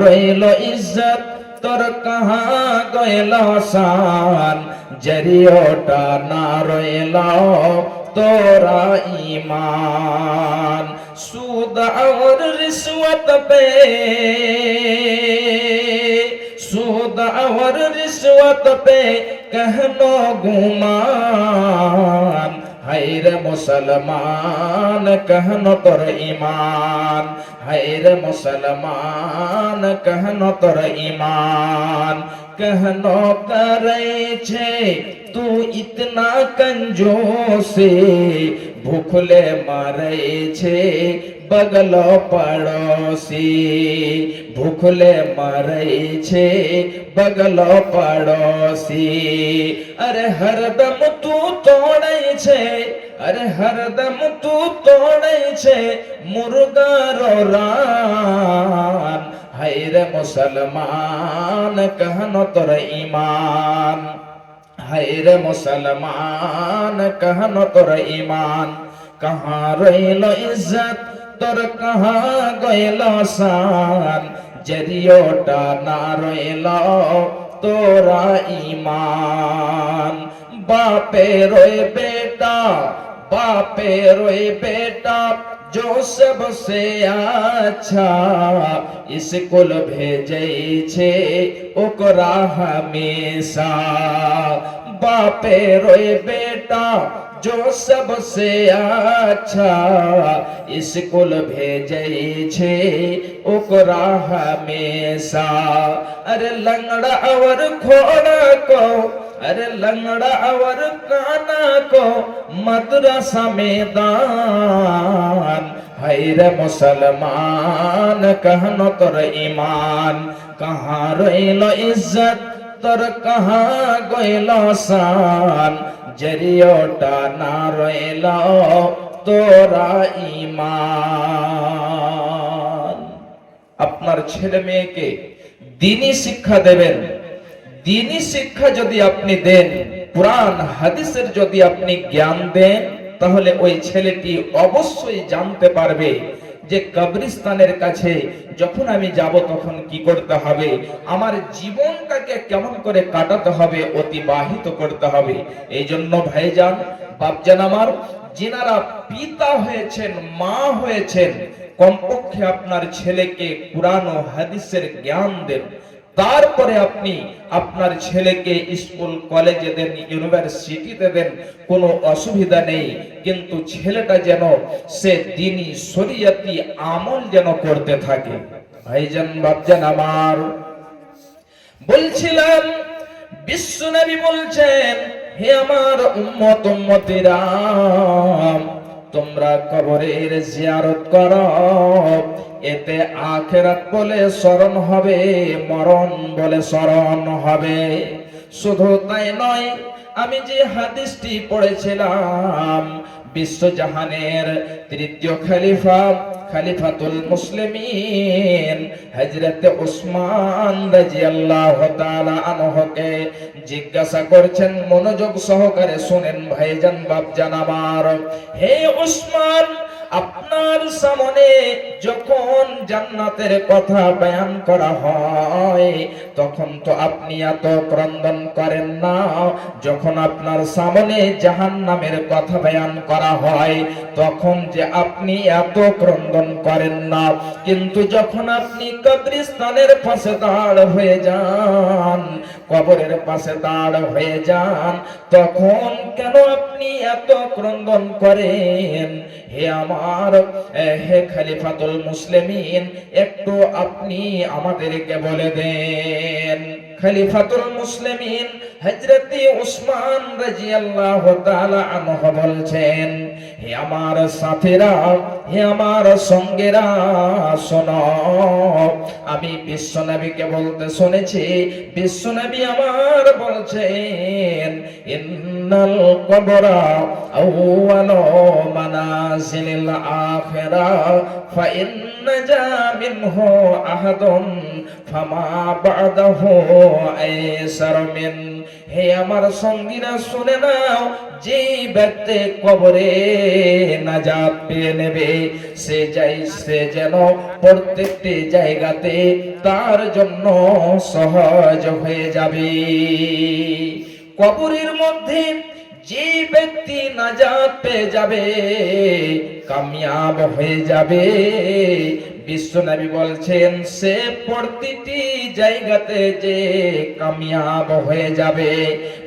রইল ইজ্জত তোর কাহা গইল শান, জরিওটা না রইল তোরা ईमान। सूद और रिश्वत पे, सूद और रिश्वत पे कहनो गुमान, हैर मुसलमान कहनो तोर ईमान, हैर मुसलमान कहनो तोर ईमान। कहनो करे छे तू इतना कंजूसी, भूखले मारे छे बगल पड़ोसी, भूखले मारे छे बगल पड़ोसी। अरे हरदम तू तोड़े छे, अरे हरदम तू तोड़े छे मुर्गारो रान, हैर मुसलमान कहनो तोर ईमान, हैर मुसलमान कहनो तोर ईमान। कहाँ रइल इज्जत तोर कहाँ गइल शान, जरियोटा ना रइल तोरा ईमान। बापे रोए बेटा, बापे रोए बेटा जो सबसे अच्छा, स्कूल भेजे छे ओकरा हमेशा। बापे रोए बेटा जो सबसे अच्छा, स्कूल भेजे छे ओकरा हमेशा। अरे लंगड़ा और घोड़ा को, अरे लंगड़ा और काना को मदरसा में दान, हैर मुसलमान कहनो तोर ईमान। कहाँ रइल इज्जत तोर कहाँ गइल शान, जरियोटा ना रइल तोरा ईमान। আপনার ছেলে মেয়েকে দ্বীনি শিক্ষা দেবেন, দ্বীনি শিক্ষা যদি আপনি দেন, কুরআন হাদিসের যদি আপনি জ্ঞান দেন, তাহলে ওই ছেলেটি অবশ্যই জানতে পারবে যে কবরস্থানের কাছে যখন আমি যাব তখন কি করতে হবে, আমার জীবনটাকে কেমন করে কাটাতে হবে, অতিবাহিত করতে হবে। এই জন্য ভাইজান বাপজান আমার, যিনারা পিতা হয়েছেন, মা হয়েছেন, কমপক্ষে আপনার ছেলেকে কুরআন ও হাদিসের জ্ঞান দেন। তারপরে আপনি আপনার ছেলেকে স্কুল কলেজে দেন, ইউনিভার্সিটিতে দেন, কোনো অসুবিধা নেই, কিন্তু ছেলেটা যেন সে দ্বীনি শরীয়তি আমল যেন করতে থাকে। ভাইজান বাপজান আমার, বলছিলাম বিশ্ব নবী বলছেন, হে আমার উম্মত উম্মতিরা, তোমরা কবরের জিয়ারত করো, এতে আখিরাত বলে স্মরণ হবে, মরণ বলে স্মরণ হবে। শুধু তাই নয়, আমি যে হাদিসটি পড়েছিলাম, বিশ্বজাহানের তৃতীয় খলিফা, খলিফাতুল মুসলিমিন হযরত উসমান রাদিয়াল্লাহু তাআলা আনহুকে জিজ্ঞাসা করছেন, মনোযোগ সহকারে শুনেন ভাইজান বাপজান আমার। হে উসমান, আপনার সামনে যখন জান্নাতের কথা বয়ান করা হয় তখন তো আপনি এত ক্রন্দন করেন না, যখন আপনার সামনে জাহান্নামের কথা বয়ান করা হয় তখন যে আপনি এত ক্রন্দন করেন না, কিন্তু যখন আপনি কবরস্থানের পাশে দাঁড় হয়ে যান, কবরের পাশে দাঁড় হয়ে যান, তখন কেন আপনি এত ক্রন্দন করেন? হে আমার, হে খলিফাতুল মুসলিমিন, একটু আপনি আমাদেরকে বলে দেন। খলিফাতুল মুসলিমিন হযরত উসমান রাদিয়াল্লাহু তাআলা আনহু বলছেন, হে আমার সাথীরা, হে আমার সঙ্গীরা, শোনো, আমি বিশ্বনবীকে বলতে শুনেছি, বিশ্বনবী আমার বলছেন, ইন্নাল কবরা আউয়ালু মানাজিলিল আখিরাহ ফা ইন্না জা মিনহু আহাদুন ফামা বা'দাহু আইসার মিন। হে আমার সঙ্গীরা শুনে নাও, যে ব্যক্তি কবরে নাজাত পেয়ে নেবে সে যেন প্রত্যেকটি জায়গাতে তার জন্য সহজ হয়ে যাবে। কবরের মধ্যে যে ব্যক্তি নাজাত পেয়ে যাবে, কামিয়াব হয়ে যাবে, বিশ্বনবী বলছেন সে প্রতিটি জায়গাতে যে কামিয়াব হয়ে যাবে।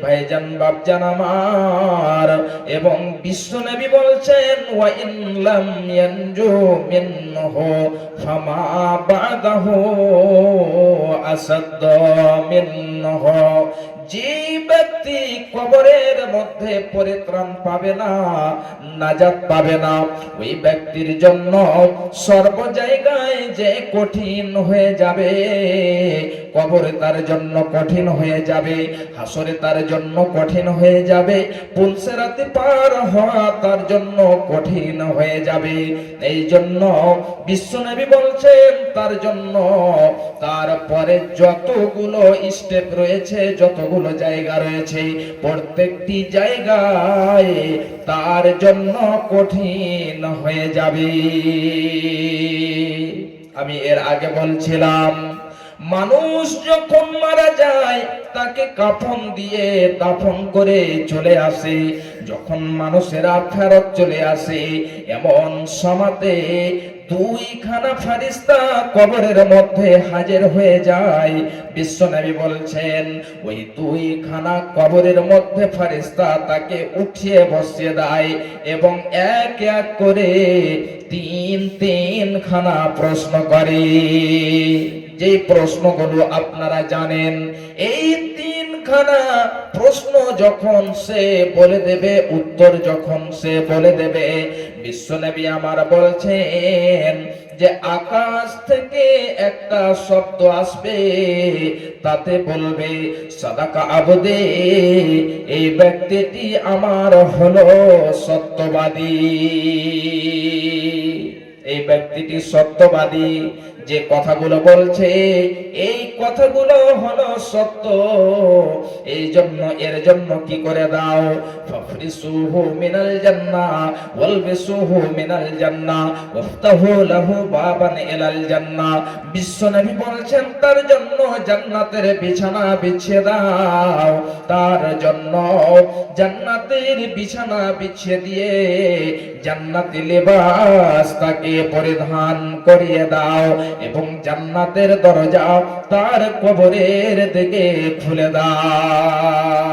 ভাইজান বাপজান আমার, এবং বিশ্বনবী বলছেন ওয়া ইন লাম ইয়ানজু মিনহু ফামা বাদাহু আসাদ মিনহু। যে ব্যক্তি কবরের মধ্যে পরিত্রাণ পাবে না, নাজাত পাবে না, ওই ব্যক্তির জন্য সর্ব জায়গায় যে কঠিন হয়ে যাবে। কবরে তার জন্য কঠিন হয়ে যাবে, হাসরে তার জন্য কঠিন হয়ে যাবে, পুলসিরাতে পার হওয়া তার জন্য কঠিন হয়ে যাবে। এই জন্য বিশ্বনবী বলছেন তার জন্য তারপরে যতগুলো স্টেপ রয়েছে, যতগুলো জায়গা রয়েছে, প্রত্যেকটি জায়গায় তার জন্য কঠিন হয়ে যাবে। আমি এর আগে বলছিলাম, মানুষ যখন মারা যায় তাকে কাফন দিয়ে দাফন করে চলে আসে। যখন মানুষেরা ফেরত চলে আসে, এমন সময়তে দুইখানা ফারিস্তা কবরের মধ্যে হাজির হয়ে যায়। বিশ্বনবী বলছেন ওই দুইখানা কবরের মধ্যে ফারিস্তা তাকে উঠিয়ে বসিয়ে দেয় এবং এক এক করে তিন খানা প্রশ্ন করে। যে প্রশ্নগুলো আপনারা জানেন, এই তিনখানা প্রশ্ন যখন সে বলে দেবে, উত্তর যখন সে বলে দেবে, বিশ্বনবী আমার বলছেন যে আকাশ থেকে একটা শব্দ আসবে, তাতে বলবে সাদাকা আবদে, এই ব্যক্তিটি আমার হলো সত্যবাদী। এই ব্যক্তিটি সত্যবাদী, যে কথাগুলো বলছে এই কথাগুলো হলো সত্য। এই জন্য এর জন্য কি করে দাও, ফাফরিসুহু মিনাল জান্নাহ ওয়ালবিসুহু মিনাল জান্নাহ ওয়াফতাহু লাহু বাবান ইলাল জান্নাহ। বিশ্বনবী বলেছেন তার জন্য জান্নাতের বিছানা বিছিয়ে দাও, তার জন্য জান্নাতের বিছানা বিছিয়ে দিয়ে জান্নাতি লিবাস তাকে পরিধান করিয়ে দাও এবং জান্নাতের দরজা তার কবরের দিকে খুলে দাও।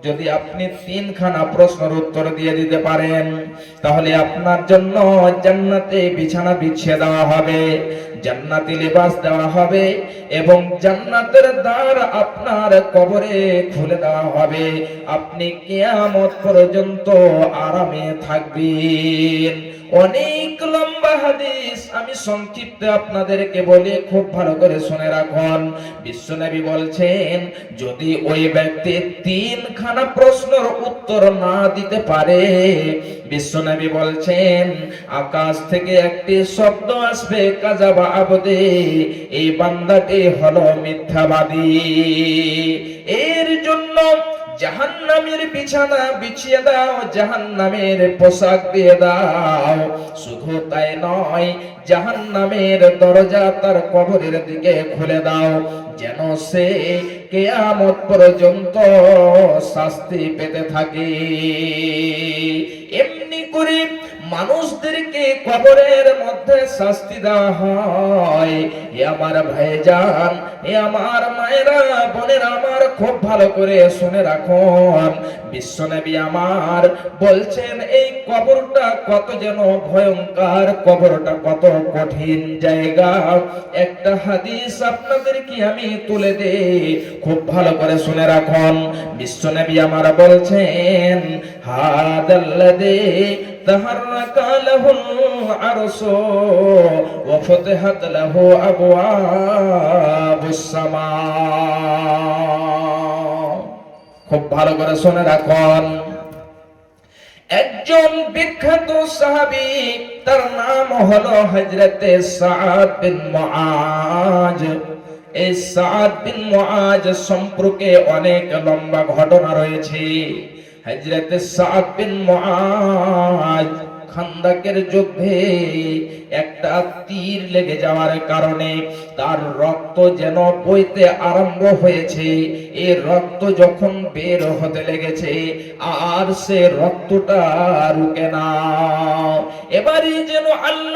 যদি আপনি তিনখানা প্রশ্নের উত্তর দিয়ে দিতে পারেন, তাহলে আপনার জন্য জান্নাতে বিছানা বিছিয়ে দেওয়া হবে, জান্নাতি লিবাস দেওয়া হবে এবং জান্নাতের দ্বার আপনার কবরে খুলে দেওয়া হবে। আপনি কিয়ামত পর্যন্ত আরামে থাকবেন। অনেক লম্বা হাদিস, আমি সংক্ষিপ্তে আপনাদেরকে বলি, খুব ভালো করে শুনে রাখুন। বিশ্বনবী বলছেন যদি ওই ব্যক্তি তিনখানা প্রশ্নের উত্তর না দিতে পারে, বিশ্বনবী বলছেন আকাশ থেকে একটি শব্দ আসবে, কাযাবা আবদে, এই বান্দাটি হলো মিথ্যাবাদী। এর জন্য জাহান্নামের বিছানা বিছিয়ে দাও, জাহান্নামের পোশাক দিয়ে দাও। শুধু তাই নয়, জাহান্নামের দরজা তার কবরের দিকে খুলে দাও, যেন সে কিয়ামত পর্যন্ত শাস্তি পেতে থাকে। এমনি করে মানুষদেরকে কবরের মধ্যে শাস্তি দেওয়া হয়। এ আমার ভাইজান, এ আমার মায়েরা, বোনেরা আমার, খুব ভালো করে শুনে রাখুন। বিশ্বনবী আমার বলছেন এই কবরটা কত যেন ভয়ঙ্কর, কবরটা কত কঠিন জায়গা। একটা হাদিস আপনাদেরকে আমি তুলে দেই, খুব ভালো করে শুনে রাখুন। বিশ্বনবী আমার বলছেন হাদাল্লাযী তাহাররাকা লাহুল আরশু ওয়া ফুতিহাত লাহু আবওয়াবুস সামা। খুব ভালো করে শুনে রাখুন। একজন বিখ্যাত সাহাবী, তার নাম হলো হযরতে সাদ বিন মুআজ। এই সাদ বিন মুআজ সম্পর্কে অনেক লম্বা ঘটনা রয়েছে। হযরতে সাদ বিন মুআজ খান্দাকের যুদ্ধে একটা তীর লেগে যাওয়ার কারণে তার রক্ত যেন বইতে আরম্ভ হয়েছে। এই রক্ত যখন বের হতে লেগেছে, আর সে রক্তটা রুকে না। এবারে যেন আল্লাহ